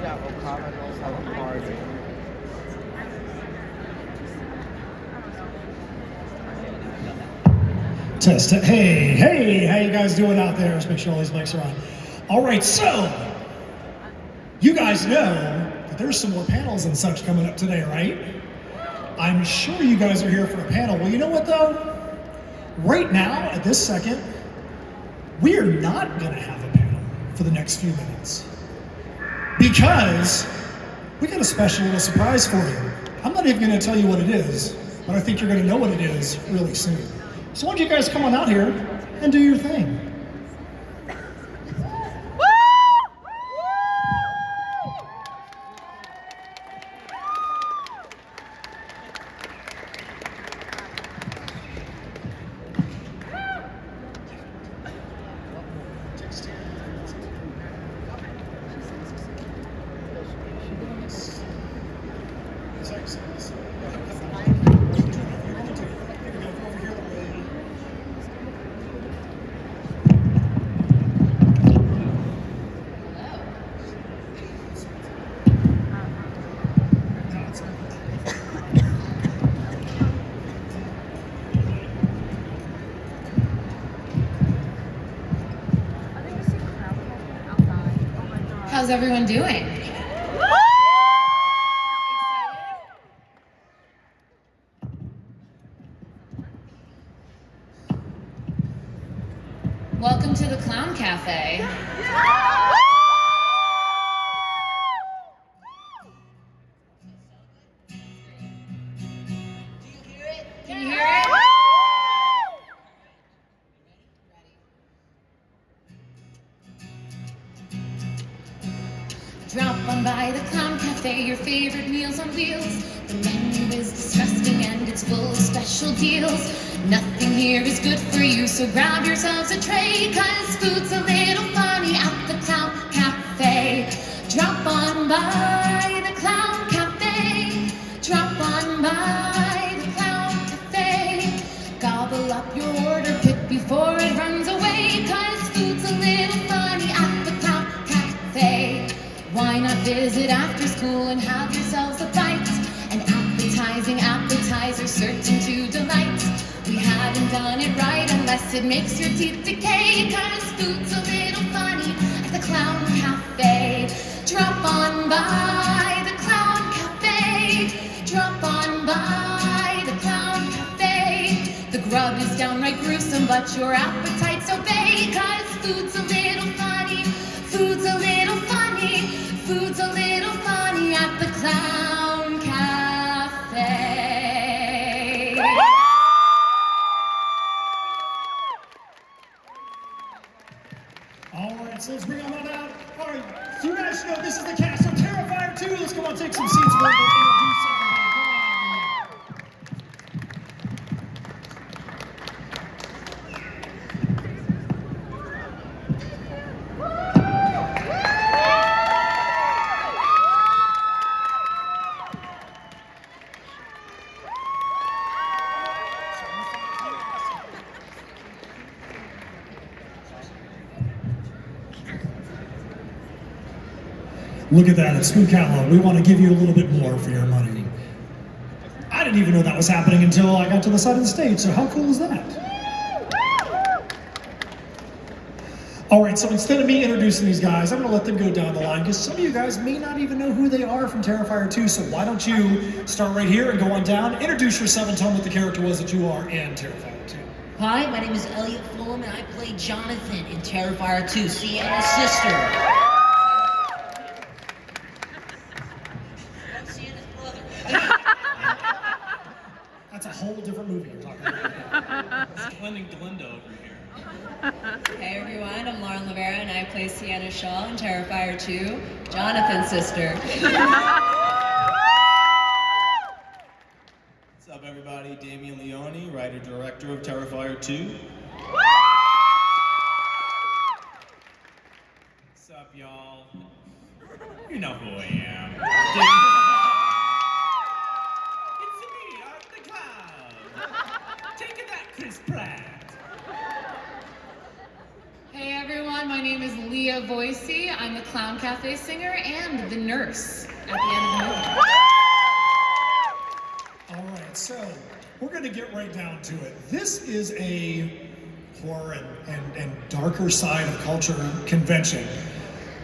that Ocala knows how to party. Test. Hey, how you guys doing out there? Let's make sure all these mics are on. All right, so you guys know that there's some more panels and such coming up today, right? I'm sure you guys are here for a panel. Well, you know what though? Right now, at this second, we are not gonna have a panel for the next few minutes because we got a special little surprise for you. I'm not even gonna tell you what it is, but I think you're gonna know what it is really soon. So why don't you guys come on out here and do your thing? How's everyone doing? Welcome to the Clown Cafe. Can you hear it? Drop on by the Clown Cafe, your favorite meals on wheels. The menu is disgusting and it's full of special deals. Nothing here is good for you, so grab yourselves a tray, cause food's a little funny at the Clown Cafe. Drop on by the Clown Cafe. Drop on by the Clown Cafe. Gobble up your order quick before it runs away, cause food's a little funny at the Clown Cafe. Why not visit after school and have yourselves a bite? An appetizing appetizer certain to delight. We haven't done it right unless it makes your teeth decay, cause food's a little funny at the Clown Cafe. Drop on by the Clown Cafe. Drop on by the Clown Cafe. The grub is downright gruesome, but your appetites obey, cause food's a little funny. Food's a little funny. Food's a little funny at the Clown Cafe. All right, so let's bring them on out. All right, so you guys know this is the cast of Terrifier 2. Let's come on, take some seats. We're going to introduce everybody. Come on. Look at that, it's Ocala. We want to give you a little bit more for your money. I didn't even know that was happening until I got to the side of the stage, so how cool is that? All right, so instead of me introducing these guys, I'm going to let them go down the line, because some of you guys may not even know who they are from Terrifier 2, so why don't you start right here and go on down, introduce yourself and tell me what the character was that you are in Terrifier 2. Hi, my name is Elliot Fulham, and I play Jonathan in Terrifier 2, Sienna's sister. That's a whole different movie you're talking about. It's Glenda over here. Hey everyone, I'm Lauren Lavera and I play Sienna Shaw in Terrifier 2, Jonathan's sister. What's up everybody, Damian Leone, writer-director of Terrifier 2. What's up y'all? You know who I am. It's me, Art the Clown. Take it that, Chris Pratt. Hey everyone, everyone. My name is Leah Voicey. I'm the Clown Cafe singer and the nurse at the end of the movie. All right, so we're going to get right down to it. This is a horror and darker side of culture convention.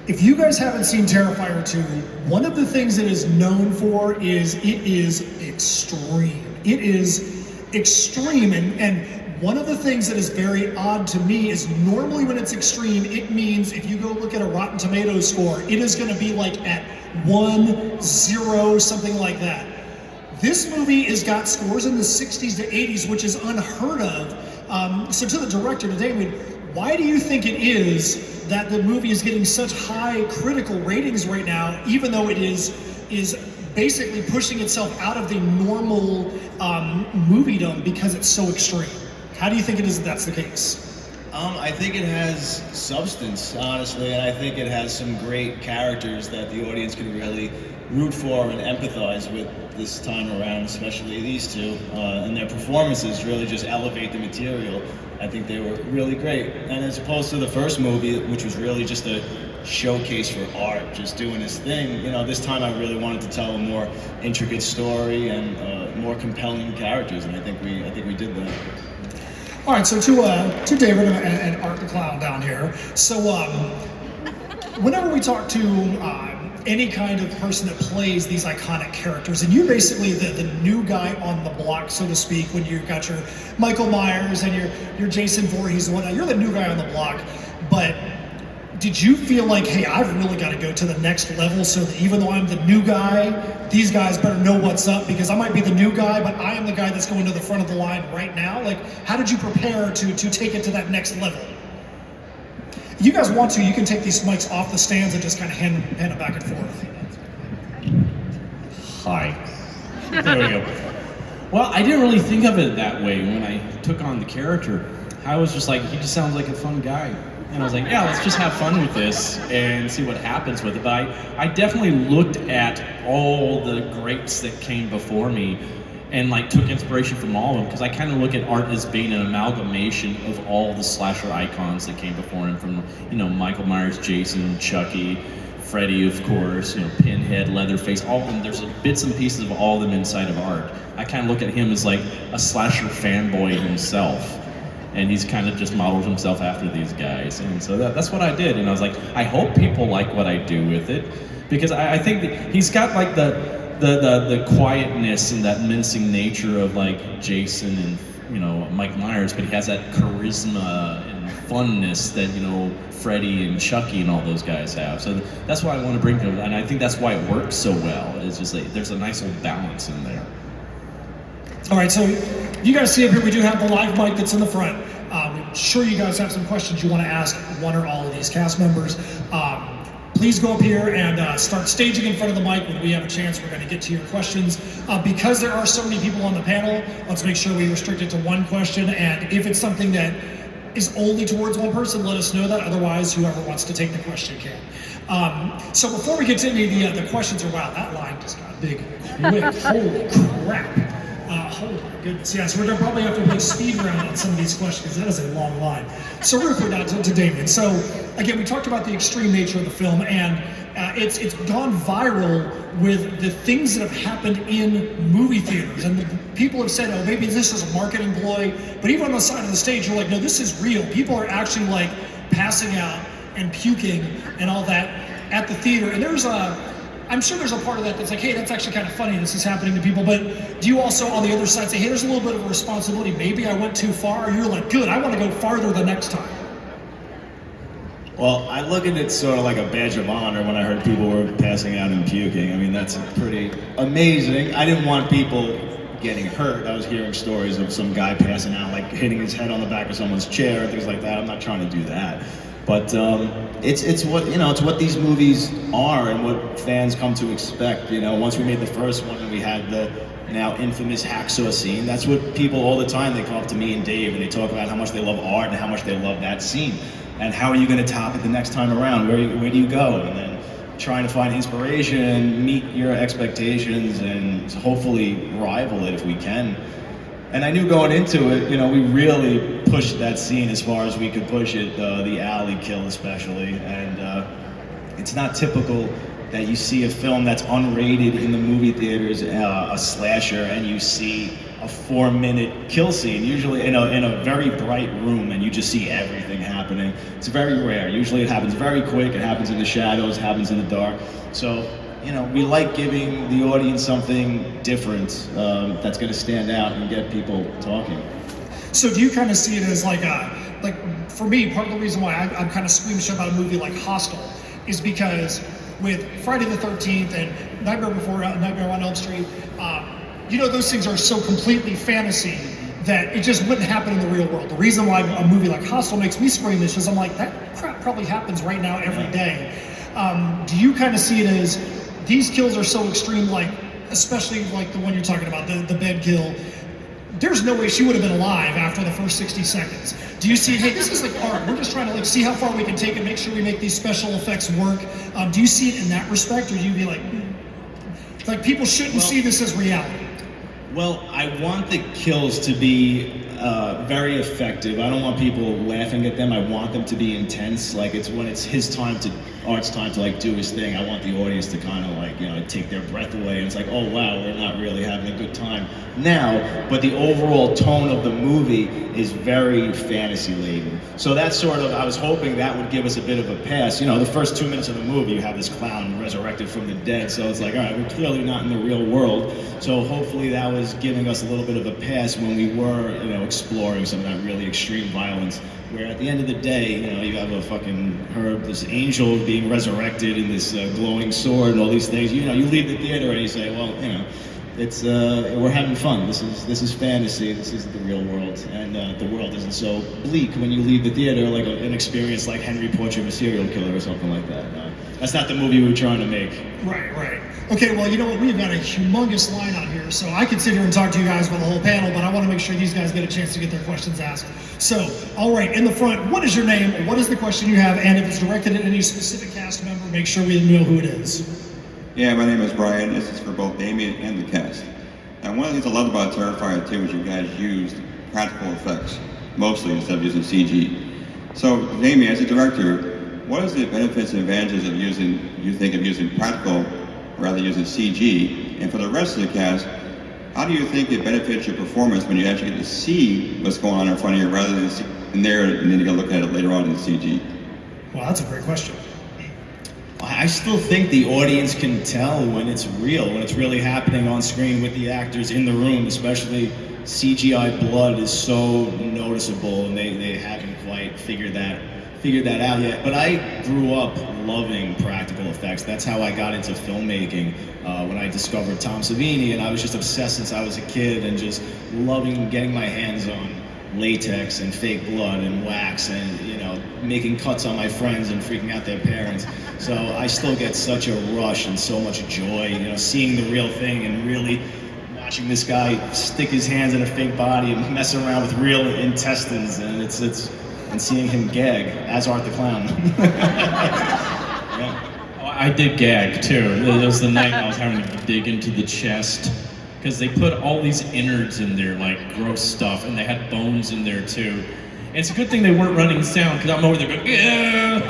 If you guys haven't seen Terrifier 2, one of the things it is known for is it is extreme. It is extreme, and one of the things that is very odd to me is normally when it's extreme, it means if you go look at a Rotten Tomatoes score, it is going to be like at 1, 0, something like that. This movie has got scores in the 60s to 80s, which is unheard of. So to the director, to David, why do you think it is that the movie is getting such high critical ratings right now, even though it is basically pushing itself out of the normal moviedom because it's so extreme? How do you think it is that that's the case? I think it has substance, honestly, and I think it has some great characters that the audience can really root for and empathize with this time around, especially these two, and their performances really just elevate the material. I think they were really great. And as opposed to the first movie, which was really just a showcase for art, just doing his thing, you know, this time I really wanted to tell a more intricate story and more compelling characters, and I think we did that. All right, so to David and Art the Clown down here. So whenever we talk to any kind of person that plays these iconic characters, and you're basically the new guy on the block, so to speak, when you've got your Michael Myers and your Jason Voorhees and whatnot, you're the new guy on the block, but did you feel like, hey, I've really got to go to the next level so that even though I'm the new guy, these guys better know what's up, because I might be the new guy, but I am the guy that's going to the front of the line right now? Like, how did you prepare to take it to that next level? If you guys want to, you can take these mics off the stands and just kind of hand them back and forth. Hi. There we go. Well, I didn't really think of it that way when I took on the character. I was just like, he just sounds like a fun guy. And I was like, yeah, let's just have fun with this and see what happens with it. But I definitely looked at all the greats that came before me and like took inspiration from all of them, because I kind of look at art as being an amalgamation of all the slasher icons that came before him, from, you know, Michael Myers, Jason, Chucky, Freddy, of course, you know, Pinhead, Leatherface, all of them. There's bits and pieces of all of them inside of art. I kind of look at him as like a slasher fanboy himself, and he's kind of just modeled himself after these guys. And so that's what I did, and I was like, I hope people like what I do with it, because I think that he's got like the quietness and that mincing nature of like Jason and, you know, Mike Myers, but he has that charisma and funness that, you know, Freddy and Chucky and all those guys have. So that's what I want to bring to him, and I think that's why it works so well. It's just like there's a nice little balance in there. All right, so you guys see up here, we do have the live mic that's in the front. I'm sure you guys have some questions you want to ask one or all of these cast members. Please go up here and start staging in front of the mic. When we have a chance, we're going to get to your questions. Because there are so many people on the panel, let's make sure we restrict it to one question. And if it's something that is only towards one person, let us know that. Otherwise, whoever wants to take the question can. So before we get to any of the questions, wow, that line just got big quick. Holy crap. Oh my goodness, yes, we're gonna probably have to play speed round on some of these questions, because that is a long line. So real quick now to Damien. So again, we talked about the extreme nature of the film, and it's gone viral with the things that have happened in movie theaters. And people have said, oh, maybe this is a marketing ploy, but even on the side of the stage, you're like, no, this is real. People are actually like passing out and puking and all that at the theater. And I'm sure there's a part of that that's like, hey, that's actually kind of funny, this is happening to people, but do you also, on the other side, say, hey, there's a little bit of a responsibility, maybe I went too far, or you're like, good, I want to go farther the next time? Well, I look at it sort of like a badge of honor when I heard people were passing out and puking. I mean, that's pretty amazing. I didn't want people getting hurt. I was hearing stories of some guy passing out, like hitting his head on the back of someone's chair and things like that. I'm not trying to do that. But it's what, you know, it's what these movies are and what fans come to expect. You know, once we made the first one and we had the now infamous hacksaw scene, that's what people all the time, they come up to me and Dave and they talk about how much they love art and how much they love that scene. And how are you going to top it the next time around? Where do you go? And then trying to find inspiration, meet your expectations, and hopefully rival it if we can. And I knew going into it, you know, we really pushed that scene as far as we could push it, the alley kill especially, and it's not typical that you see a film that's unrated in the movie theaters, a slasher, and you see a 4-minute kill scene, usually in a very bright room, and you just see everything happening. It's very rare. Usually it happens very quick, it happens in the shadows, happens in the dark. So, we like giving the audience something different that's going to stand out and get people talking. So do you kind of see it as like for me, part of the reason why I'm kind of squeamish about a movie like Hostel is because with Friday the 13th and Nightmare on Elm Street, those things are so completely fantasy that it just wouldn't happen in the real world. The reason why a movie like Hostel makes me scream is because I'm like, that crap probably happens right now every day. Do you kind of see it as these kills are so extreme, like especially like the one you're talking about, the bed kill? There's no way she would have been alive after the first 60 seconds. Do you see, hey, this is like art. We're just trying to see how far we can take it, make sure we make these special effects work. Do you see it in that respect, or do you be like people shouldn't see this as reality? Well, I want the kills to be very effective. I don't want people laughing at them. I want them to be intense. Like when it's Art's time to do his thing. I want the audience to kind of take their breath away, and it's like, oh wow, we're not really having a good time now. But the overall tone of the movie is very fantasy laden. So that's I was hoping that would give us a bit of a pass. The first 2 minutes of the movie, you have this clown resurrected from the dead. So it's like, all right, we're clearly not in the real world. So hopefully that was giving us a little bit of a pass when we were, exploring some of that really extreme violence. Where at the end of the day, you have a fucking this angel being resurrected in this glowing sword and all these things. You leave the theater and you say, well, it's we're having fun. This is fantasy. This isn't the real world, and the world isn't so bleak when you leave the theater like an experience like Henry Portrait of a Serial Killer or something like that. That's not the movie we were trying to make. Right. Okay, well, you know what? We've got a humongous line on here, so I could sit here and talk to you guys for the whole panel, but I want to make sure these guys get a chance to get their questions asked. So, all right, in the front, what is your name? What is the question you have? And if it's directed at any specific cast member, make sure we know who it is. Yeah, my name is Brian. This is for both Damien and the cast. And one of the things I loved about Terrifier 2 is you guys used practical effects, mostly instead of using CG. So, Damien, as a director, what is the benefits and advantages of using practical rather than using CG? And for the rest of the cast, how do you think it benefits your performance when you actually get to see what's going on in front of you rather than in there and then you can look at it later on in CG? Well, that's a great question. I still think the audience can tell when it's real, when it's really happening on screen with the actors in the room, especially CGI blood is so noticeable, and they haven't quite figured that out yet. But I grew up loving practical effects. That's how I got into filmmaking when I discovered Tom Savini, and I was just obsessed since I was a kid and just loving getting my hands on latex and fake blood and wax and making cuts on my friends and freaking out their parents. So I still get such a rush and so much joy, seeing the real thing and really watching this guy stick his hands in a fake body and mess around with real intestines, and it's and seeing him gag as Art the Clown. Yeah. Oh, I did gag too. It was the night I was having to dig into the chest because they put all these innards in there, like gross stuff, and they had bones in there too. And it's a good thing they weren't running sound, because I'm over there going, yeah, oh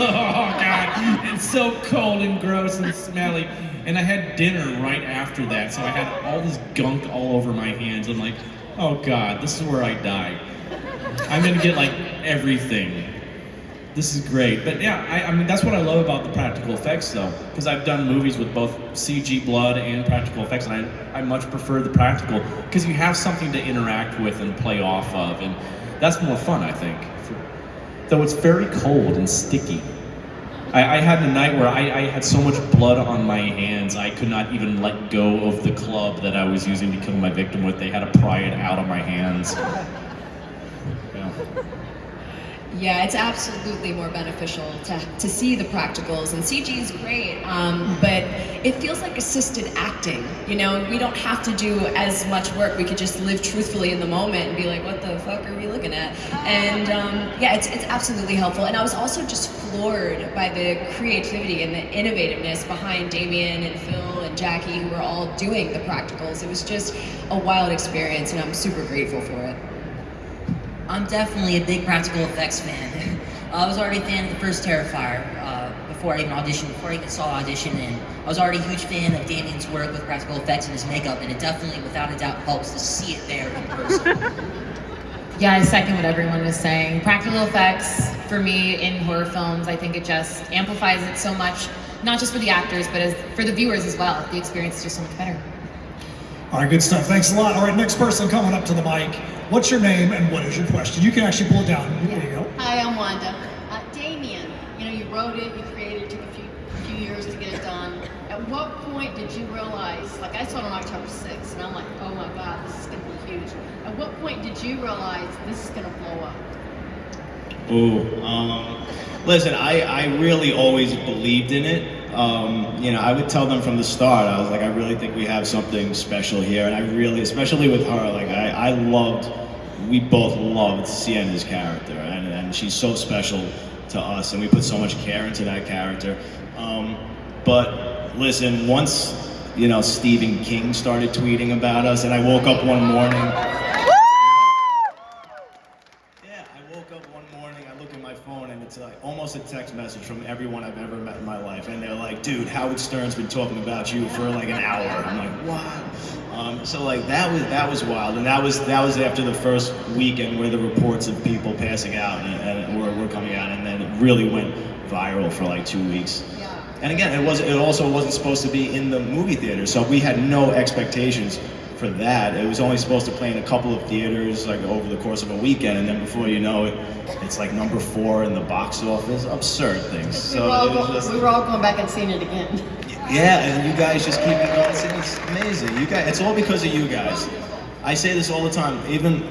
God, it's so cold and gross and smelly. And I had dinner right after that, so I had all this gunk all over my hands. I'm like, oh God, this is where I die. I'm gonna get everything. This is great. But yeah, I mean, that's what I love about the practical effects though, because I've done movies with both CG blood and practical effects, and I much prefer the practical, because you have something to interact with and play off of, and that's more fun, I think. Though it's very cold and sticky. I had a night where I had so much blood on my hands, I could not even let go of the club that I was using to kill my victim with. They had to pry it out of my hands. Yeah, it's absolutely more beneficial to see the practicals, and CG is great, but it feels like assisted acting. We don't have to do as much work. We could just live truthfully in the moment and be like, what the fuck are we looking at? And yeah, it's absolutely helpful. And I was also just floored by the creativity and the innovativeness behind Damien and Phil and Jackie, who were all doing the practicals. It was just a wild experience, and I'm super grateful for it. I'm definitely a big practical effects fan. I was already a fan of the first Terrifier before I even saw audition, and I was already a huge fan of Damien's work with practical effects and his makeup, and it definitely, without a doubt, helps to see it there in person. Yeah, I second what everyone was saying. Practical effects, for me, in horror films, I think it just amplifies it so much, not just for the actors, but for the viewers as well. The experience is just so much better. All right, good stuff. Thanks a lot. All right, next person coming up to the mic. What's your name and what is your question? You can actually pull it down. There you go. Hi, I'm Wanda. Damien, you created it, took a few years to get it done. At what point did you realize, like I saw it on October 6th, and I'm like, oh my God, this is going to be huge. At what point did you realize this is going to blow up? Listen, I really always believed in it. I would tell them from the start, I was like, I really think we have something special here. And I really, especially with her, like we both loved Sienna's character. And she's so special to us. And we put so much care into that character. But listen, once, Stephen King started tweeting about us and I woke up one morning. I look at my phone and it's like almost a text message from everyone I've ever met in my life, and they're like, "Dude, Howard Stern's been talking about you for like an hour." I'm like, "What?" So like that was wild, and that was after the first weekend where the reports of people passing out and were coming out, and then it really went viral for like 2 weeks. Yeah. And again, it also wasn't supposed to be in the movie theater, so we had no expectations for that. It was only supposed to play in a couple of theaters like over the course of a weekend, and then before you know it, it's like number 4 in the box office. Absurd things. We were all going back and seeing it again. Yeah, and you guys just keep it going. It's amazing. You guys, it's all because of you guys. I say this all the time. Even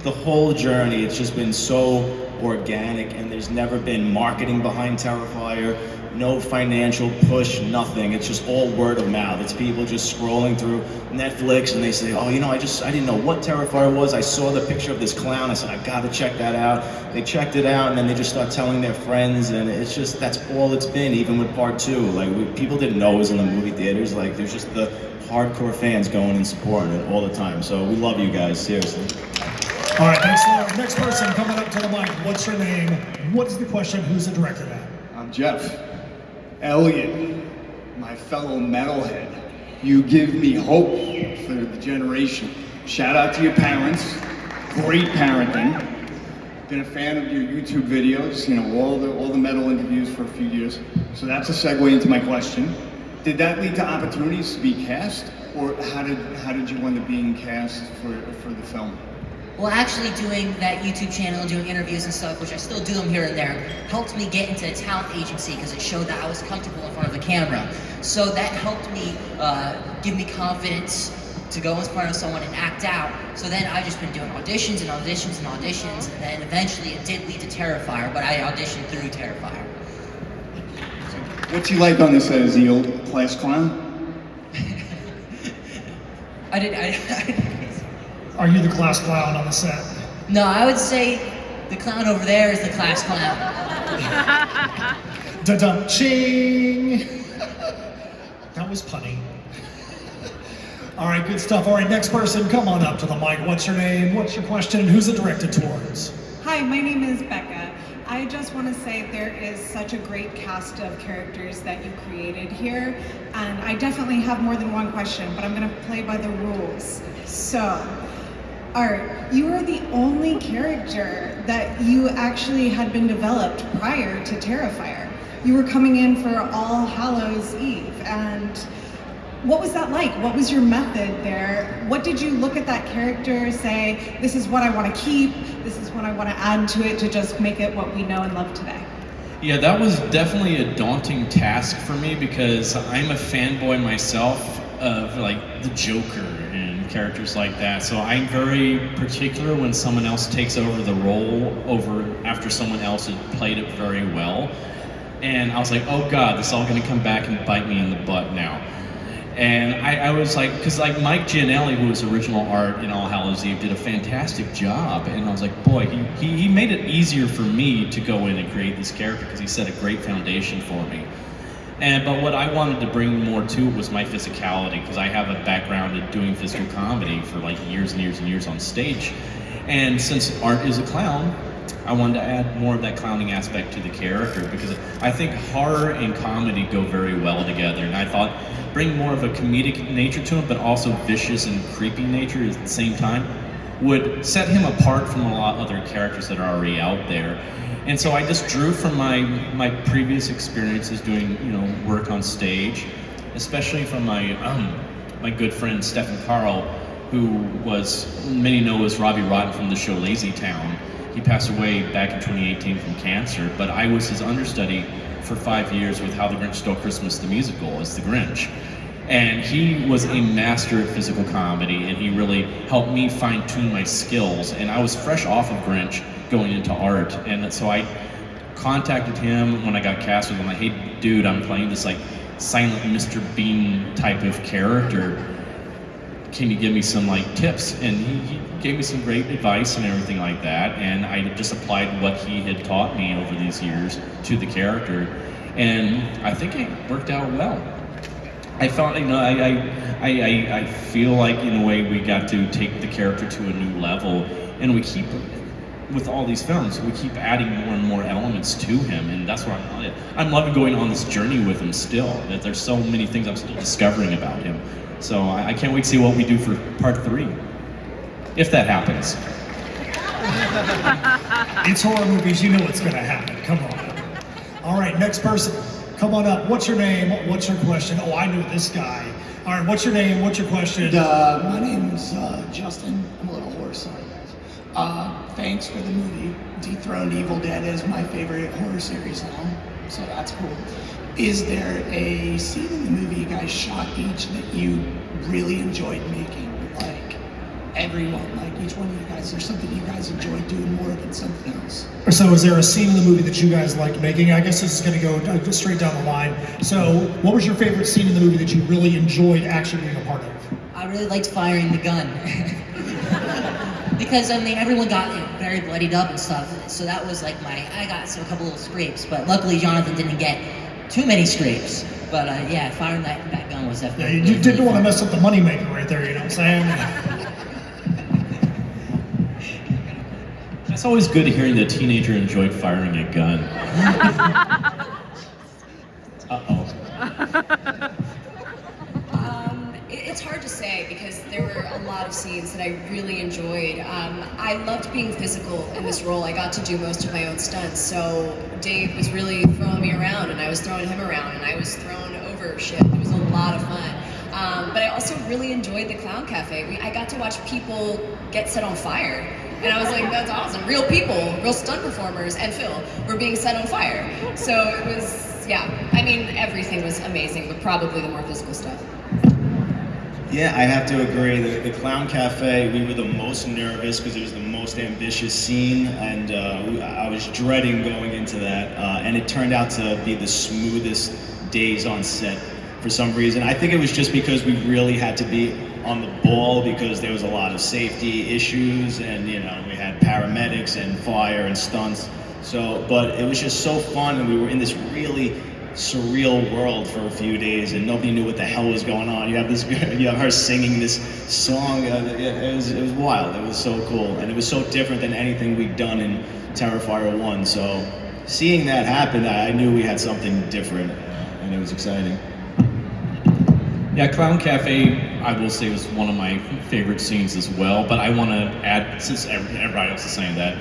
the whole journey, it's just been so organic, and there's never been marketing behind Terrifier. No financial push, nothing. It's just all word of mouth. It's people just scrolling through Netflix and they say, "Oh, I didn't know what Terrifier was. I saw the picture of this clown. I said, I gotta check that out." They checked it out and then they just start telling their friends, and it's just, that's all it's been, even with part 2. Like, people didn't know it was in the movie theaters. Like, there's just the hardcore fans going and supporting it all the time. So we love you guys, seriously. All right, thanks a lot. Next person coming up to the mic. What's your name? What is the question? Who's the director of that? I'm Jeff. Elliot, my fellow metalhead, you give me hope for the generation. Shout out to your parents. Great parenting. Been a fan of your YouTube videos, all the metal interviews for a few years. So that's a segue into my question. Did that lead to opportunities to be cast, or how did you end up being cast for the film? Well, actually doing that YouTube channel, doing interviews and stuff, which I still do them here and there, helped me get into a talent agency because it showed that I was comfortable in front of the camera. So that helped me give me confidence to go in front of someone and act out. So then I've just been doing auditions and auditions and auditions, and then eventually it did lead to Terrifier, but I auditioned through Terrifier. What's he like on the set? Is he old class clown? Are you the class clown on the set? No, I would say the clown over there is the class clown. Da-dum, ching! That was punny. All right, good stuff. All right, next person, come on up to the mic. What's your name? What's your question? And who's it directed towards? Hi, my name is Becca. I just want to say there is such a great cast of characters that you created here, and I definitely have more than one question, but I'm going to play by the rules. So, Art, you are the only character that you actually had been developed prior to Terrifier. You were coming in for All Hallows Eve, and what was that like? What was your method there? What did you look at that character, say, this is what I want to keep, this is what I want to add to it to just make it what we know and love today? Yeah, that was definitely a daunting task for me because I'm a fanboy myself of like the Joker and characters like that. So I'm very particular when someone else takes over the role after someone else had played it very well. And I was like, oh God, this is all gonna come back and bite me in the butt now. And I was like, because like Mike Gianelli, who was original art in All Hallows Eve, did a fantastic job. And I was like, boy, he made it easier for me to go in and create this character because he set a great foundation for me. But what I wanted to bring more to it was my physicality, because I have a background in doing physical comedy for like years and years and years on stage. And since Art is a clown, I wanted to add more of that clowning aspect to the character because I think horror and comedy go very well together. And I thought bring more of a comedic nature to him, but also vicious and creepy nature at the same time would set him apart from a lot of other characters that are already out there. And so I just drew from my previous experiences doing work on stage, especially from my good friend Stephen Carl, who many know as Robbie Rotten from the show Lazy Town. He passed away back in 2018 from cancer, but I was his understudy for 5 years with How the Grinch Stole Christmas the musical as the Grinch. And he was a master at physical comedy, and he really helped me fine-tune my skills. And I was fresh off of Grinch going into Art, and so I contacted him when I got cast with him. I'm like, hey dude, I'm playing this like silent Mr. Bean type of character. Can you give me some like tips? And he gave me some great advice and everything like that, and I just applied what he had taught me over these years to the character, and I think it worked out well. I felt, I feel like in a way we got to take the character to a new level, and we keep, with all these films, we keep adding more and more elements to him, and that's what I'm loving going on this journey with him still. That there's so many things I'm still discovering about him. So I can't wait to see what we do for part 3, if that happens. It's horror movies, you know what's gonna happen, come on. All right, next person, come on up. What's your name, what's your question? Oh, I knew this guy. All right, what's your name, what's your question? My name's Justin, I'm a little hoarse, sorry guys. Thanks for the movie. Dethroned Evil Dead is my favorite horror series now, so that's cool. Is there a scene in the movie you guys shot each that you really enjoyed making? Like, everyone, like each one of you guys, there's something you guys enjoyed doing more than something else? So is there a scene in the movie that you guys liked making? I guess this is gonna go straight down the line. So what was your favorite scene in the movie that you really enjoyed actually being a part of? I really liked firing the gun. Because, I mean, everyone got very bloodied up and stuff, so that was like I got a couple little scrapes, but luckily Jonathan didn't get too many scrapes. But yeah, firing that gun was definitely... Yeah, you didn't want to mess up the moneymaker right there, you know what I'm saying? It's always good hearing that a teenager enjoyed firing a gun. Uh-oh. It's hard to say because there were a lot of scenes that I really enjoyed. I loved being physical in this role. I got to do most of my own stunts, so Dave was really throwing me around, and I was throwing him around, and I was thrown over shit. It was a lot of fun. But I also really enjoyed the Clown Cafe. I got to watch people get set on fire. And I was like, that's awesome. Real people, real stunt performers, and Phil were being set on fire. So it was, yeah. I mean, everything was amazing, but probably the more physical stuff. Yeah, I have to agree. The Clown Cafe, we were the most nervous because it was the most ambitious scene, and I was dreading going into that. And it turned out to be the smoothest days on set for some reason. I think it was just because we really had to be on the ball because there was a lot of safety issues, and we had paramedics and fire and stunts. So, but it was just so fun, and we were in this really surreal world for a few days, and nobody knew what the hell was going on. You have her singing this song. It was wild. It was so cool, and it was so different than anything we'd done in Terrifier 1. So, seeing that happen, I knew we had something different, and it was exciting. Yeah, Clown Cafe, I will say, was one of my favorite scenes as well. But I want to add, since everybody else is saying that,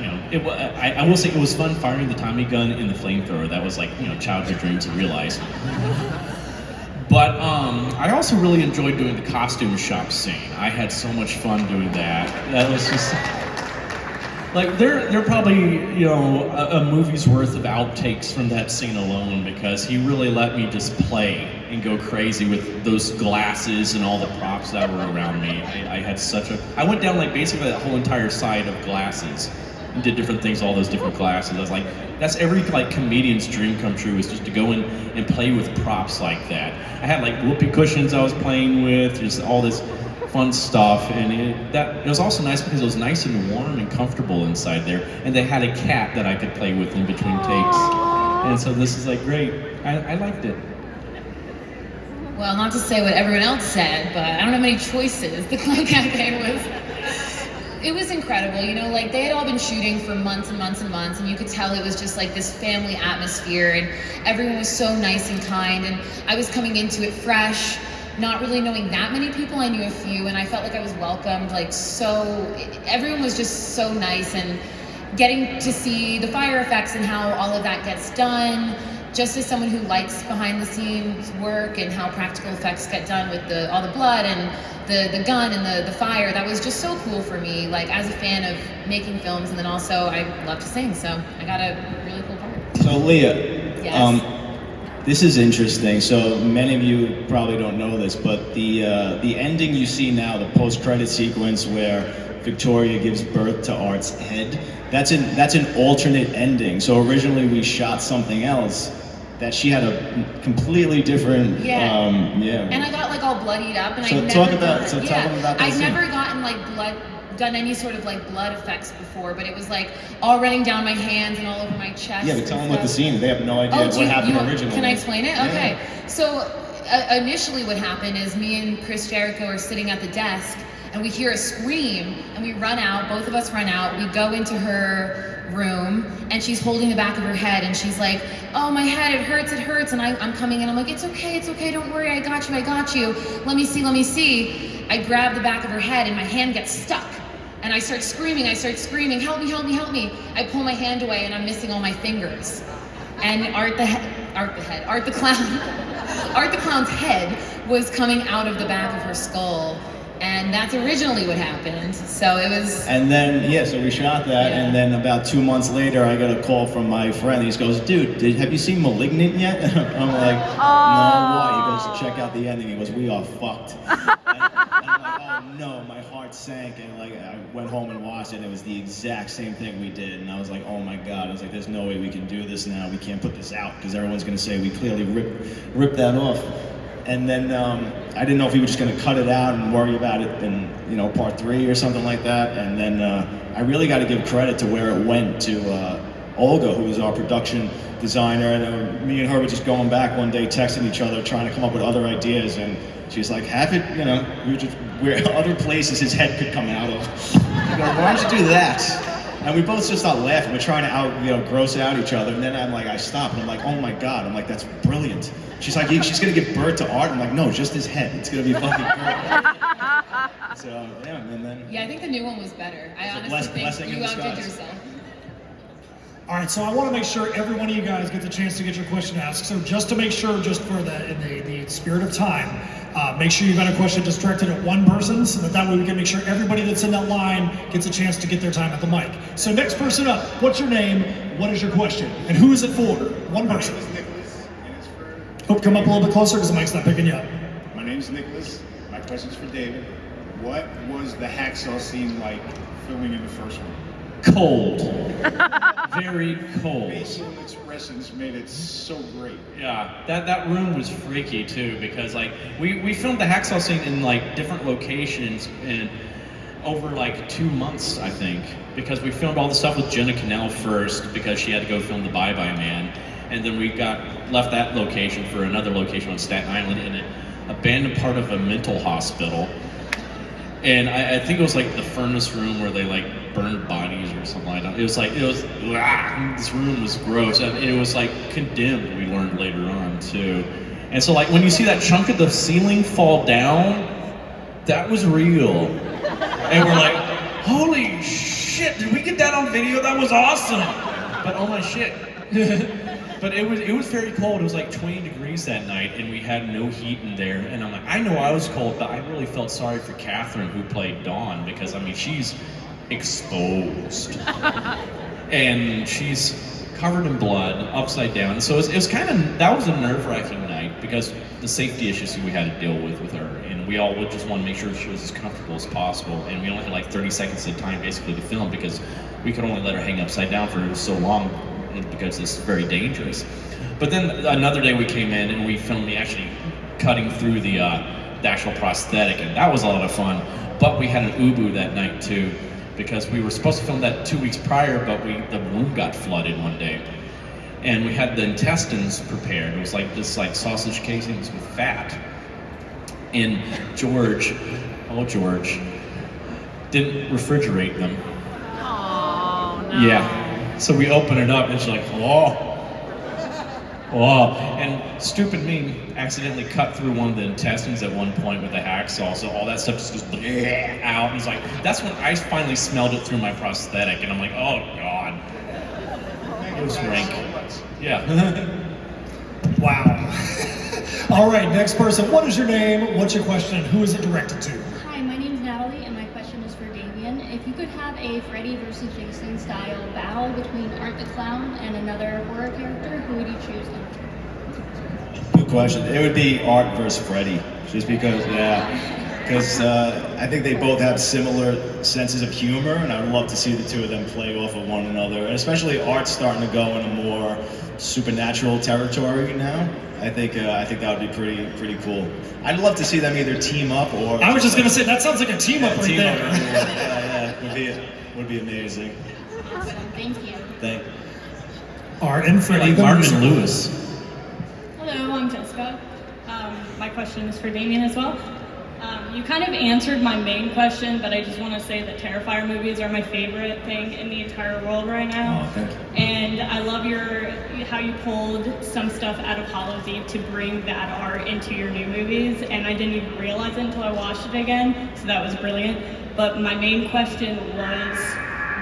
I will say it was fun firing the Tommy gun in the flamethrower. That was like, childhood dream to realize. But I also really enjoyed doing the costume shop scene. I had so much fun doing that. That was just like they're probably a movie's worth of outtakes from that scene alone, because he really let me just play and go crazy with those glasses and all the props that were around me. I went down like basically that whole entire side of glasses and did different things, all those different glasses. I was like, that's every comedian's dream come true, is just to go in and play with props like that. I had like whoopee cushions I was playing with, just all this fun stuff, and it was also nice because it was nice and warm and comfortable inside there, and they had a cat that I could play with in between takes, and so this is like great. I liked it. Well, not to say what everyone else said, but I don't have many choices. The Clown Cafe it was incredible. You know, like they had all been shooting for months and months and months, and you could tell it was just like this family atmosphere, and everyone was so nice and kind. And I was coming into it fresh, not really knowing that many people. I knew a few, and I felt like I was welcomed. Like everyone was just so nice, and getting to see the fire effects and how all of that gets done. Just as someone who likes behind the scenes work and how practical effects get done with all the blood and the gun and the fire, that was just so cool for me, like as a fan of making films, and then also I love to sing, so I got a really cool part. So Leah, Yes. this is interesting. So many of you probably don't know this, but the ending you see now, the post-credit sequence where Victoria gives birth to Art's head, that's an alternate ending. So originally we shot something else that she had a completely different And I got like all bloodied up, and So I'd talk never about- done, so tell them about that I'd scene. never gotten like done any sort of like blood effects before, but it was like all running down my hands and all over my chest. Yeah, but and tell them what the stuff. scene. They have no idea what happened originally. Can I explain it? Yeah. Okay. So initially what happened is me and Chris Jericho are sitting at the desk, and we hear a scream, and we run out, both of us run out, we go into her room, and she's holding the back of her head, and she's like, oh, my head, it hurts, and I'm coming in, I'm like, it's okay, don't worry, I got you, let me see. I grab the back of her head, and my hand gets stuck, and I start screaming, help me. I pull my hand away, and I'm missing all my fingers. And Art the Clown's head was coming out of the back of her skull. And that's originally what happened. So it was. And then, so we shot that, and then about 2 months later, I got a call from my friend. He goes, dude, have you seen *Malignant* yet? I'm like, no, why? He goes, check out the ending. He goes, we are fucked. and I'm like, oh no, my heart sank. And like, I went home and watched it, and it was the exact same thing we did. And I was like, oh my God. I was like, there's no way we can do this now. We can't put this out, because everyone's going to say we clearly ripped that off. And then I didn't know if he was just going to cut it out and worry about it in, part 3 or something like that. And then I really got to give credit to where it went to Olga, who was our production designer. And me and her were just going back one day, texting each other, trying to come up with other ideas. And she's like, have it, where other places his head could come out of. I go, why don't you do that? And we both just start laughing. We're trying to gross out each other. And then I stop, and I'm like, oh my God. I'm like, that's brilliant. She's like, she's gonna give birth to Art. I'm like, no, just his head. It's gonna be fucking great. So and then. Yeah, I think the new one was better. I honestly blessing think in you outdid disguise. yourself. All right, so I want to make sure every one of you guys gets a chance to get your question asked. So just to make sure, just for in the spirit of time, make sure you've got a question just directed at one person, so that way we can make sure everybody that's in that line gets a chance to get their time at the mic. So next person up, what's your name? What is your question? And who is it for? One person. My name is Nicholas, and it's for... Oh, come up a little bit closer because the mic's not picking you up. My name's Nicholas. My question's for David. What was the hacksaw scene like filming in the first one? Cold. Very cold. Facial expressions made it so great. Yeah, that room was freaky too, because like we filmed the hacksaw scene in like different locations and over like 2 months, I think, because we filmed all the stuff with Jenna Cannell first because she had to go film the Bye Bye Man, and then we left that location for another location on Staten Island in an abandoned part of a mental hospital. And I think it was like the furnace room where they like burned bodies or something like that. This room was gross. And it was like condemned, we learned later on too. And so like when you see that chunk of the ceiling fall down, that was real. And we're like, holy shit, did we get that on video? That was awesome. But oh my shit. But it was very cold. It was like 20 degrees that night, and we had no heat in there. And I'm like, I know I was cold, but I really felt sorry for Catherine, who played Dawn, because I mean, she's exposed, and she's covered in blood, upside down. So it was kind of, that was a nerve-wracking night because the safety issues we had to deal with her, and we all would just want to make sure she was as comfortable as possible. And we only had like 30 seconds of time basically to film because we could only let her hang upside down for so long, because it's very dangerous. But then another day we came in and we filmed me actually cutting through the actual prosthetic, and that was a lot of fun. But we had an ubu that night too, because we were supposed to film that 2 weeks prior, but the room got flooded one day. And we had the intestines prepared. It was like this like sausage casings with fat. And George, didn't refrigerate them. Oh no. Yeah. So we open it up and she's like, whoa. Whoa. And stupid me accidentally cut through one of the intestines at one point with a hacksaw, so all that stuff just goes bleh out. And it's like, that's when I finally smelled it through my prosthetic, and I'm like, oh god. It was rank. Yeah. Wow. All right, next person. What is your name? What's your question? And who is it directed to? Hi, my name's Natalie, and my question is for Damien. If you could have a Freddy versus Jason style battle between Art the Clown and another horror character, who would you choose? Good question. It would be Art versus Freddy, just because, because I think they both have similar senses of humor, and I would love to see the two of them play off of one another. And especially Art's starting to go into more supernatural territory now. I think that would be pretty cool. I'd love to see them either team up or. I was just gonna say that sounds like a team up right team there. Up, would be amazing. Awesome, thank you. Thank. Art and Freddy. Like Martin and Lewis. Hello, I'm Jessica. My question is for Damien as well. You kind of answered my main question, but I just want to say that Terrifier movies are my favorite thing in the entire world right now. Oh, thank you. And I love how you pulled some stuff out of Hollow Deep to bring that art into your new movies, and I didn't even realize it until I watched it again, so that was brilliant. But my main question was,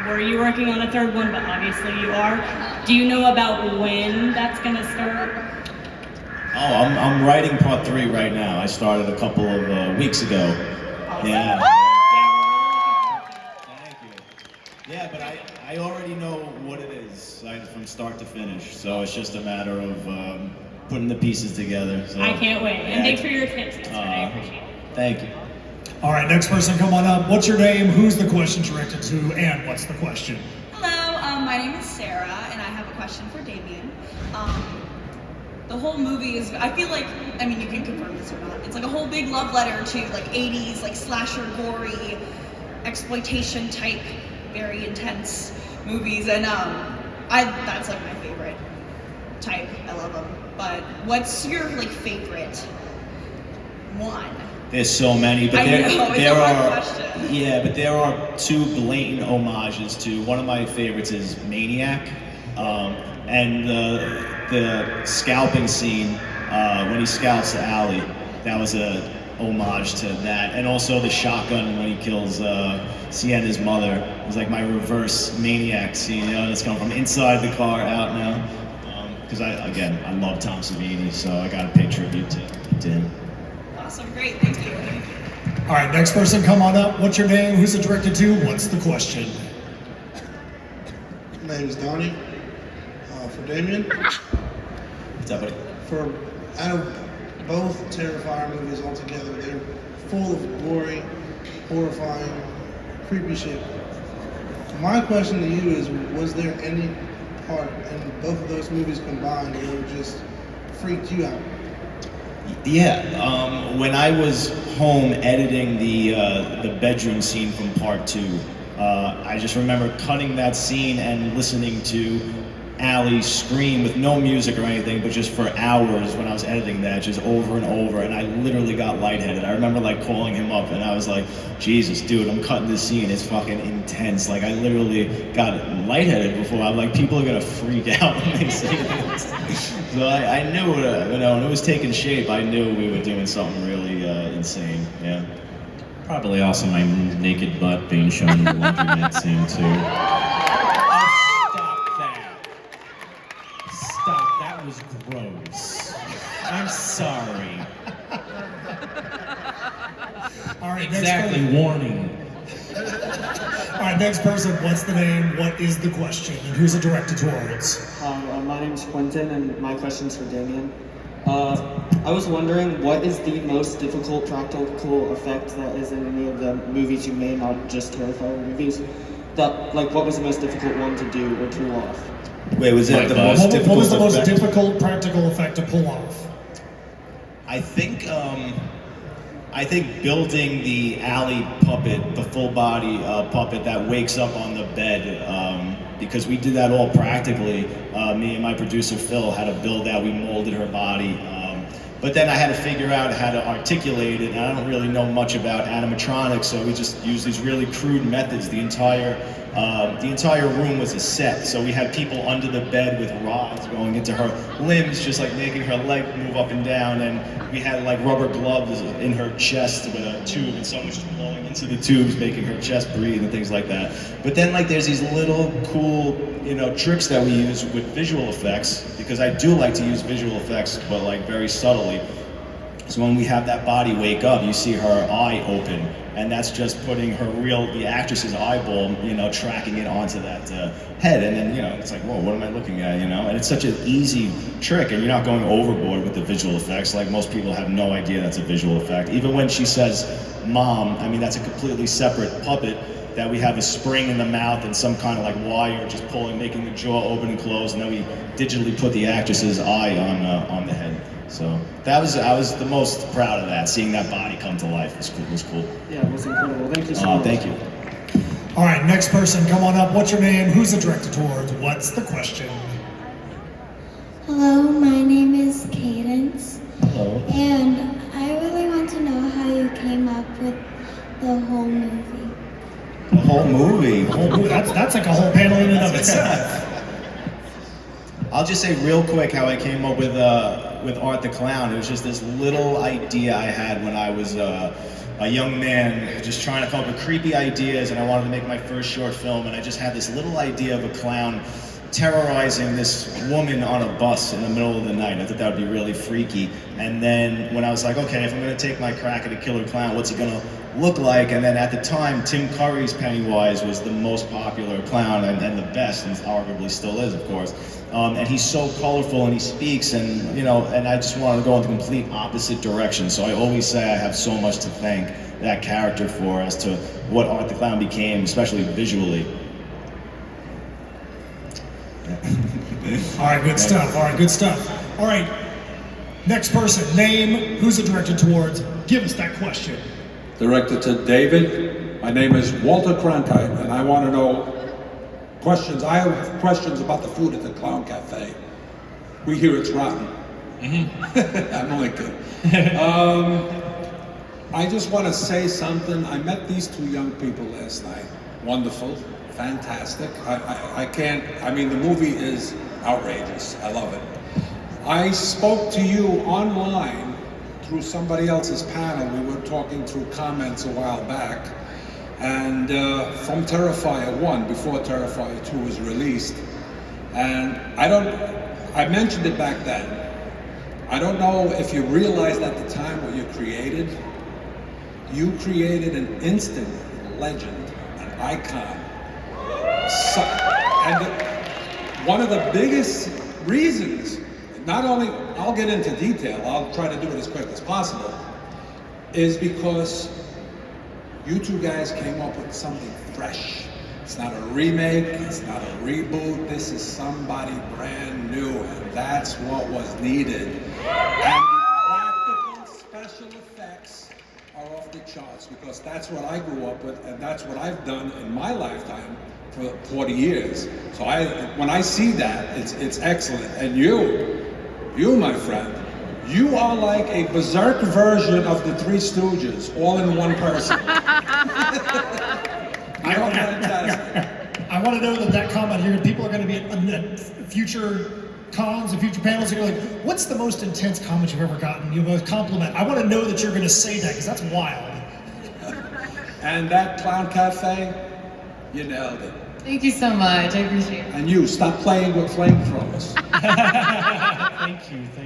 were you working on a third one? But obviously you are. Do you know about when that's going to start? Oh, I'm writing part 3 right now. I started a couple of weeks ago. Yeah. Thank you. Yeah, but I already know what it is from start to finish. So it's just a matter of putting the pieces together. So, I can't wait. And thanks for your tips. I appreciate it. Thank you. All right, next person, come on up. What's your name? Who's the question directed to? And what's the question? Hello, my name is Sarah, and I have a question for Damien. The whole movie is, I feel like, I mean, you can confirm this or not, it's like a whole big love letter to like 80s, like slasher, gory, exploitation type, very intense movies, and that's like my favorite type. I love them. But what's your like favorite one? There's so many, but there are 2 blatant homages to one of my favorites is Maniac, and the scalping scene when he scalps Allie. That was a homage to that, and also the shotgun when he kills Sienna's mother. It was like my reverse Maniac scene. You know, it's going from inside the car out now. Because I love Tom Savini, so I got to pay tribute to him. Awesome, great, thank you. All right, next person, come on up. What's your name? Who's it directed to? What's the question? My name is Donnie. For Damien. What's up, buddy? Out of both Terrifier movies altogether, they're full of gory, horrifying, creepy shit. My question to you is, was there any part in both of those movies combined that just freaked you out? Yeah, when I was home editing the bedroom scene from part 2, I just remember cutting that scene and listening to Allie scream with no music or anything, but just for hours when I was editing that, just over and over, and I literally got lightheaded. I remember like calling him up and I was like, Jesus, dude, I'm cutting this scene, it's fucking intense. Like I literally got lightheaded before. I'm like, people are gonna freak out when they see this. So I knew, when it was taking shape, I knew we were doing something really insane, yeah. Probably also my naked butt being shown in the laundromat scene too. Stop, that was gross. I'm sorry. All right, exactly, warning. All right, next person, what's the name, what is the question, and who's it directed towards? My name's Quentin, and my question's for Damien. I was wondering, what is the most difficult practical effect that is in any of the movies you made, not just Terrifier movies? What was the most difficult one to do or pull off? Wait, was it the most difficult? What was the most difficult practical effect to pull off? I think building the Allie puppet, the full body puppet that wakes up on the bed, because we did that all practically. Me and my producer Phil had to build that. We molded her body. But But then I had to figure out how to articulate it, and I don't really know much about animatronics, so we just used these really crude methods. The entire room was a set, so we had people under the bed with rods going into her limbs, just like making her leg move up and down, and we had like rubber gloves in her chest with a tube, and someone just blowing into the tubes, making her chest breathe and things like that. But then like there's these little cool, tricks that we use with visual effects, because I do like to use visual effects, but like very subtly. So when we have that body wake up, you see her eye open, and that's just putting the actress's eyeball, tracking it onto that head, and then, it's like, whoa, what am I looking at, And it's such an easy trick, and you're not going overboard with the visual effects. Like most people have no idea that's a visual effect. Even when she says, "Mom," I mean, that's a completely separate puppet that we have a spring in the mouth and some kind of like wire just pulling, making the jaw open and close, and then we digitally put the actress's eye on the head. So I was the most proud of that. Seeing that body come to life was cool. Yeah, it was incredible. Thank you so much. Thank you. All right, next person, come on up. What's your name? Who's it directed towards? What's the question? Hello, my name is Cadence. Hello. And I really want to know how you came up with the whole movie. The whole movie? That's like a whole panel in and of itself. I'll just say real quick how I came up with Art the Clown. It was just this little idea I had when I was a young man, just trying to come up with creepy ideas, and I wanted to make my first short film, and I just had this little idea of a clown terrorizing this woman on a bus in the middle of the night. I thought that would be really freaky. And then when I was like, okay, if I'm gonna take my crack at a killer clown, what's he gonna look like? And then at the time, Tim Curry's Pennywise was the most popular clown and the best, and arguably still is, of course. And he's so colorful and he speaks, and and I just wanted to go in the complete opposite direction. So I always say I have so much to thank that character for as to what Art the Clown became, especially visually. All right, good stuff. All right, next person, name, who's it directed towards? Give us that question. Directed to David. My name is Walter Cronkite, and I want to know questions. I have questions about the food at the Clown Cafe. We hear it's rotten. I'm only kidding. I just want to say something. I met these two young people last night. Wonderful, fantastic. I mean, the movie is outrageous. I love it. I spoke to you online through somebody else's panel. We were talking through comments a while back. And from Terrifier 1, before Terrifier 2 was released. And I mentioned it back then. I don't know if you realized at the time what you created. You created an instant legend, an icon. One of the biggest reasons, not only, I'll get into detail, I'll try to do it as quick as possible, is because you two guys came up with something fresh. It's not a remake, it's not a reboot, this is somebody brand new, and that's what was needed. And the practical special effects are off the charts, because that's what I grew up with, and that's what I've done in my lifetime for 40 years. So when I see that, it's excellent. And you, my friend, you are like a berserk version of the Three Stooges, all in one person. I want to know that comment. People are going to be at future cons and future panels, and you're like, what's the most intense comment you've ever gotten? You most compliment. I want to know that you're going to say that, because that's wild. And that Clown Cafe, you nailed it. Thank you so much. I appreciate it. And you, stop playing with flamethrowers.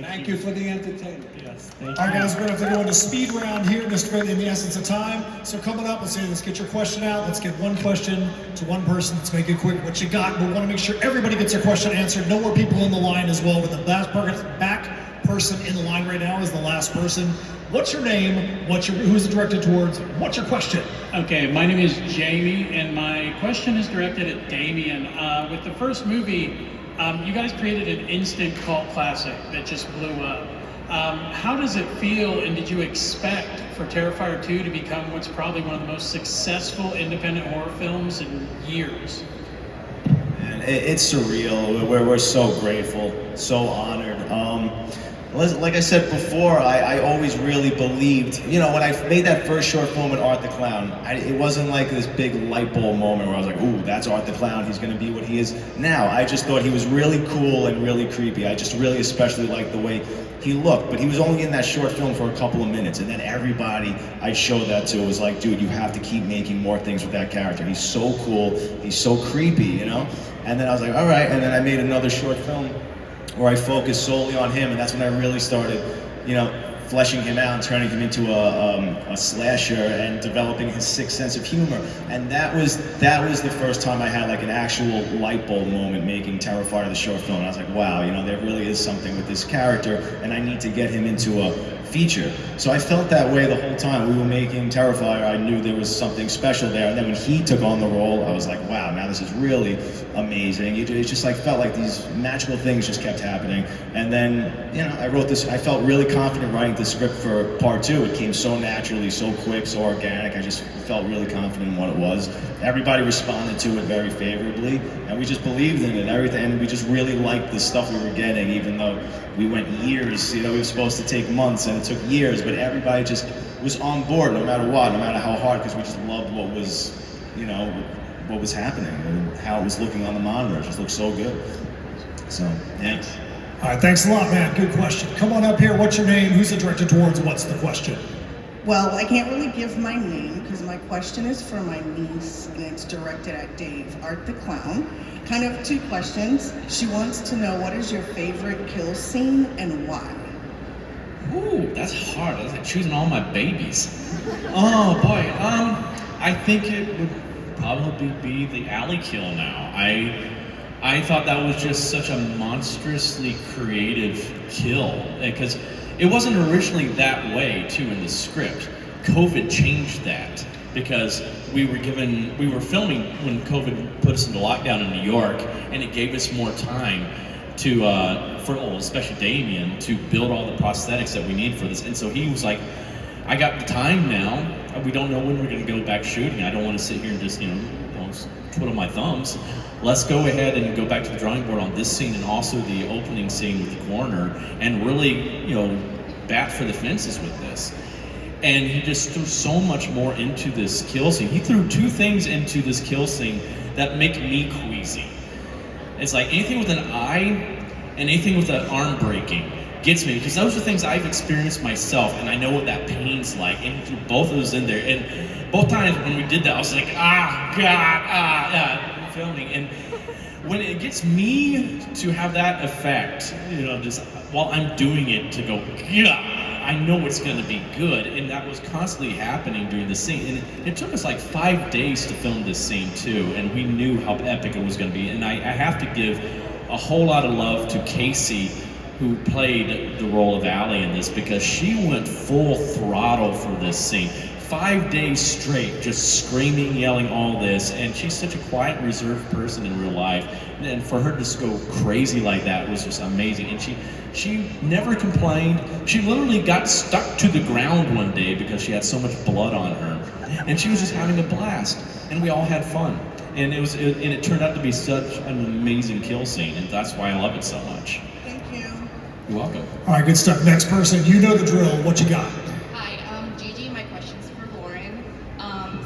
Thank you for the entertainment. Yes, thank you. All right, guys, we're going to have to go into speed round here just in the essence of time. So coming up, let's get your question out. Let's get one question to one person. Let's make it quick. What you got? We want to make sure everybody gets their question answered. No more people in the line as well. With the back person in the line right now is the last person. What's your name? Who's it directed towards? What's your question? Okay, my name is Jamie, and my question is directed at Damien. With the first movie, you guys created an instant cult classic that just blew up. How does it feel, and did you expect for Terrifier 2 to become what's probably one of the most successful independent horror films in years? And it's surreal. We're so grateful, so honored. Like I said before, I always really believed, you know, when I made that first short film with Art the Clown, it wasn't like this big light bulb moment where I was like, ooh, that's Art the Clown, he's gonna be what he is now. I just thought he was really cool and really creepy. I just really especially liked the way he looked, but he was only in that short film for a couple of minutes, and then everybody I showed that to was like, dude, you have to keep making more things with that character. He's so cool, he's so creepy, you know? And then I was like, all right, and then I made another short film where I focused solely on him, and that's when I really started, you know, fleshing him out and turning him into a slasher and developing his sixth sense of humor. And that was the first time I had like an actual light bulb moment making Terrifier the short film. And I was like, wow, you know, there really is something with this character, and I need to get him into a feature. So I felt that way the whole time we were making Terrifier. I knew there was something special there, and then when he took on the role, I was like, wow, now this is really amazing. It just like felt like these magical things just kept happening. And then, you know, I wrote this, I felt really confident writing the script for part 2. It came so naturally, so quick, so organic. I just felt really confident in what it was. Everybody responded to it very favorably, and we just believed in it, everything, and we just really liked the stuff we were getting, even though we went years, you know, we were supposed to take months, and it took years, but everybody just was on board no matter what, no matter how hard, because we just loved what was, you know, what was happening and how it was looking on the monitor. It just looked so good. So, thanks. All right, thanks a lot, man. Good question. Come on up here. What's your name? Who's it directed towards? What's the question? Well, I can't really give my name because my question is for my niece and it's directed at Dave, Art the Clown. Kind of 2 questions. She wants to know, what is your favorite kill scene and why? Ooh, that's hard. That's like choosing all my babies. Oh boy, I think it would probably be the alley kill now. I thought that was just such a monstrously creative kill, because it wasn't originally that way too in the script. COVID changed that because we were filming when COVID put us into lockdown in New York, and it gave us more time to, especially Damien, to build all the prosthetics that we need for this. And so he was like, I got the time now. We don't know when we're gonna go back shooting. I don't want to sit here and just, twiddle my thumbs. Let's go ahead and go back to the drawing board on this scene and also the opening scene with the coroner, and really, bat for the fences with this. And he just threw so much more into this kill scene. He threw 2 things into this kill scene that make me queasy. It's like anything with an eye and anything with an arm breaking gets me, because those are things I've experienced myself, and I know what that pain's like. And he threw both of those in there. And both times when we did that, I was like, filming. And when it gets me to have that effect, just while I'm doing it, to go, I know it's gonna be good. And that was constantly happening during the scene. And it took us like 5 days to film this scene too, and we knew how epic it was gonna be. And I have to give a whole lot of love to Casey, who played the role of Allie in this, because she went full throttle for this scene. 5 days straight, just screaming, yelling, all this, and she's such a quiet, reserved person in real life, and for her to just go crazy like that was just amazing. And she never complained. She literally got stuck to the ground one day because she had so much blood on her, and she was just having a blast, and we all had fun. And it turned out to be such an amazing kill scene, and that's why I love it so much. Thank you. You're welcome. All right, good stuff. Next person, you know the drill. What you got? Hi, Gigi. My question's for Lauren.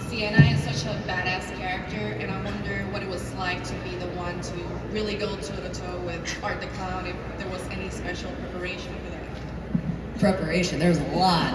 Sienna is such a badass character, and I wonder what it was like to be the one to really go toe-to-toe with Art the Clown, if there was any special preparation for that. Preparation, there's a lot.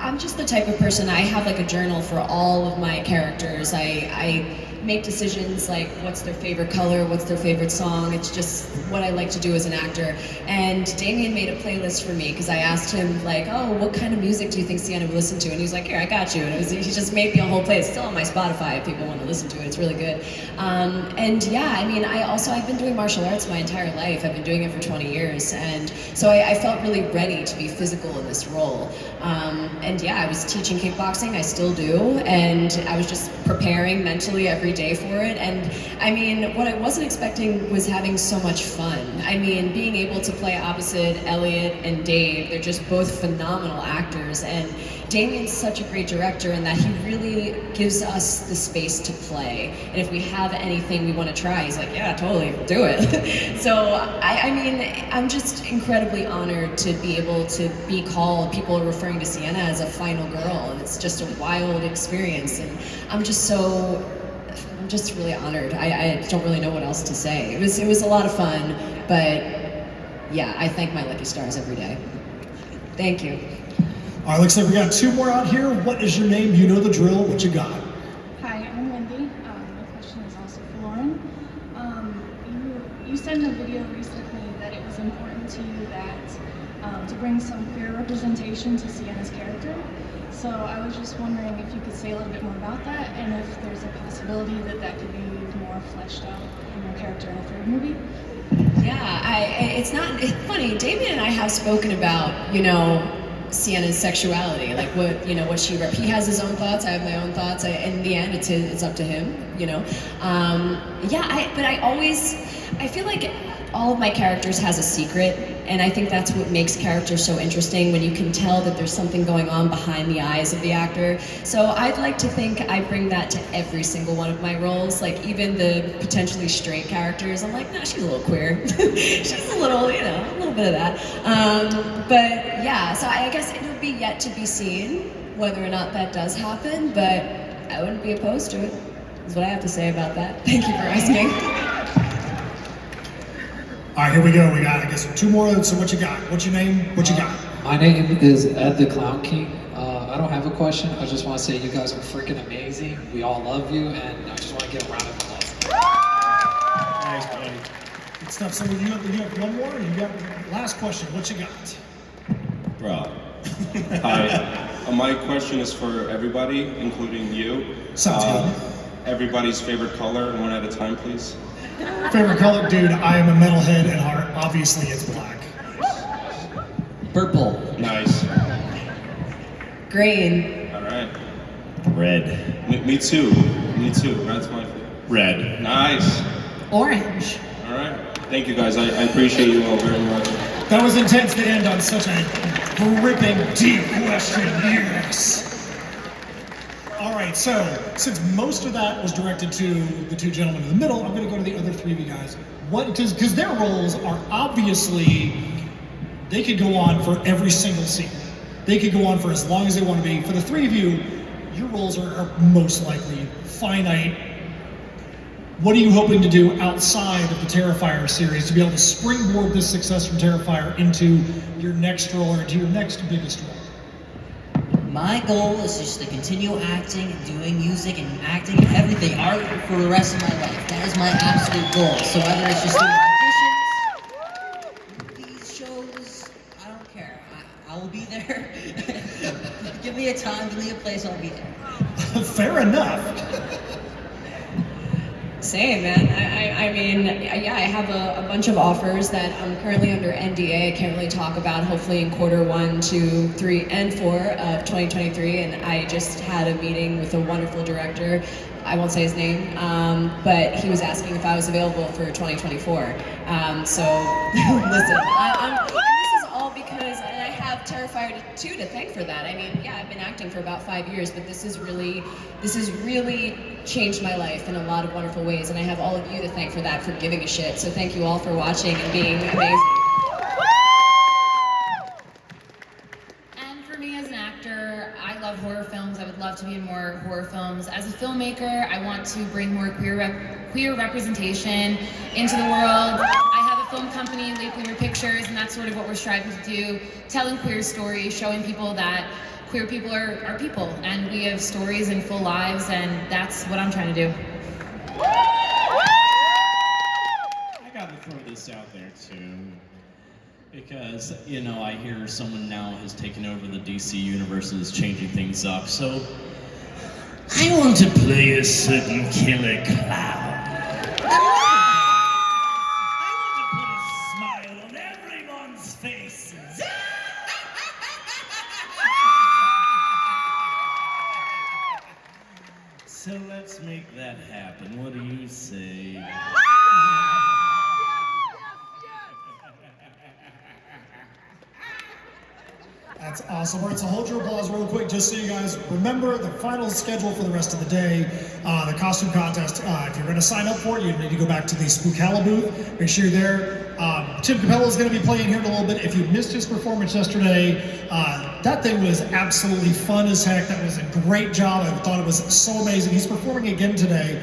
I'm just the type of person, I have like a journal for all of my characters. I make decisions like what's their favorite color, what's their favorite song. It's just what I like to do as an actor. And Damien made a playlist for me because I asked him like, oh, what kind of music do you think Sienna would listen to? And he was like, here, I got you. And he just made me a whole playlist. It's still on my Spotify if people want to listen to it. It's really good. And yeah, I mean, I've been doing martial arts my entire life. I've been doing it for 20 years. And so I felt really ready to be physical in this role. And yeah, I was teaching kickboxing. I still do. And I was just preparing mentally every day for it. And I mean, what I wasn't expecting was having so much fun. I mean, being able to play opposite Elliot and Dave, they're just both phenomenal actors. And Damien's such a great director in that he really gives us the space to play. And if we have anything we want to try, he's like, yeah, totally, do it. So, I mean, I'm just incredibly honored to be able to be called, people are referring to Sienna as a final girl, and it's just a wild experience. And I'm just really honored. I don't really know what else to say. It was a lot of fun, but yeah, I thank my lucky stars every day. Thank you. All right, looks like we got two more out here. What is your name? You know the drill. What you got? Hi, I'm Wendy. My question is also for Lauren. You said in a video recently that it was important to you that to bring some queer representation to Sienna's character. So I was just wondering if you could say a little bit more about that, and if there's a possibility that that could be more fleshed out in your character in a third movie. Yeah, it's funny. Damien and I have spoken about, Sienna's sexuality, like what he has his own thoughts, I have my own thoughts. In the end, it's up to him, I feel like all of my characters has a secret, and I think that's what makes characters so interesting, when you can tell that there's something going on behind the eyes of the actor. So I'd like to think I bring that to every single one of my roles, like even the potentially straight characters. I'm like, no, she's a little queer. She's a little, a little bit of that. But yeah, so I guess it'll be yet to be seen whether or not that does happen, but I wouldn't be opposed to it, is what I have to say about that. Thank you for asking. All right, here we go. We got, I guess, two more. So what you got? What's your name? What you got? My name is Ed the Clown King. I don't have a question. I just want to say you guys are freaking amazing. We all love you, and I just want to give a round of applause. Nice, buddy. Good stuff. So you have one more? You got last question. What you got? Bro. Hi. My question is for everybody, including you. Sounds good. Everybody's favorite color, one at a time, please. Favorite color? Dude, I am a metalhead at heart. Obviously, it's black. Purple. Nice. Green. All right. Red. Me too. Me too. Red's my favorite. Red. Nice. Orange. All right. Thank you, guys. I appreciate you all very much. That was intense to end on such a gripping, deep question. Yes. All right, so since most of that was directed to the two gentlemen in the middle, I'm going to go to the other three of you guys. Because their roles are obviously, they could go on for every single scene. They could go on for as long as they want to be. For the three of you, your roles are most likely finite. What are you hoping to do outside of the Terrifier series to be able to springboard this success from Terrifier into your next role or into your next biggest role? My goal is just to continue acting and doing music and acting and everything, art for the rest of my life. That is my absolute goal. So whether it's just doing auditions, movies, shows, I don't care. I will be there. Give me a time, give me a place, I'll be there. Fair enough. Same, man. I mean, yeah, I have a bunch of offers that I'm currently under NDA. I can't really talk about. Hopefully in quarter 1, 2, 3, and 4 of 2023. And I just had a meeting with a wonderful director. I won't say his name, but he was asking if I was available for 2024. So listen, this is all because, and I have Terrifier 2 to thank for that. I mean, yeah, I've been acting for about 5 years, but this has really changed my life in a lot of wonderful ways, and I have all of you to thank for that, for giving a shit. So thank you all for watching and being amazing. And for me as an actor, I love horror films. I would love to be in more horror films. As a filmmaker, I want to bring more queer representation into the world. I have a film company, Leap Queer Pictures, and that's sort of what we're striving to do, telling queer stories, showing people that queer people are people, and we have stories and full lives, and that's what I'm trying to do. I gotta throw this out there too, because, I hear someone now has taken over the DC universe and is changing things up, so I want to play a certain killer clown. I want to put a smile on everyone's faces. So let's let's make that happen. What do you say? That's awesome. All right, so hold your applause real quick, just so you guys remember the final schedule for the rest of the day. The costume contest, if you're going to sign up for it, you need to go back to the Ocala booth. Make sure you're there. Tim Capello is going to be playing here in a little bit. If you missed his performance yesterday, that thing was absolutely fun as heck. That was a great job. I thought it was so amazing. He's performing again today.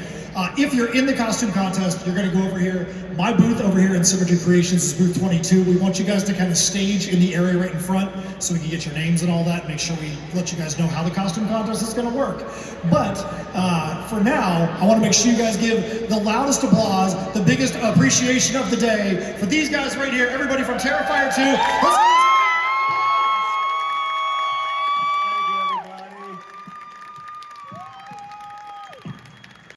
If you're in the costume contest, you're going to go over here. My booth over here in Symmetry Creations is booth 22. We want you guys to kind of stage in the area right in front so we can get your names and all that, make sure we let you guys know how the costume contest is going to work. But for now, I want to make sure you guys give the loudest applause, the biggest appreciation of the day for these guys right here, everybody from Terrifier 2. Let's go!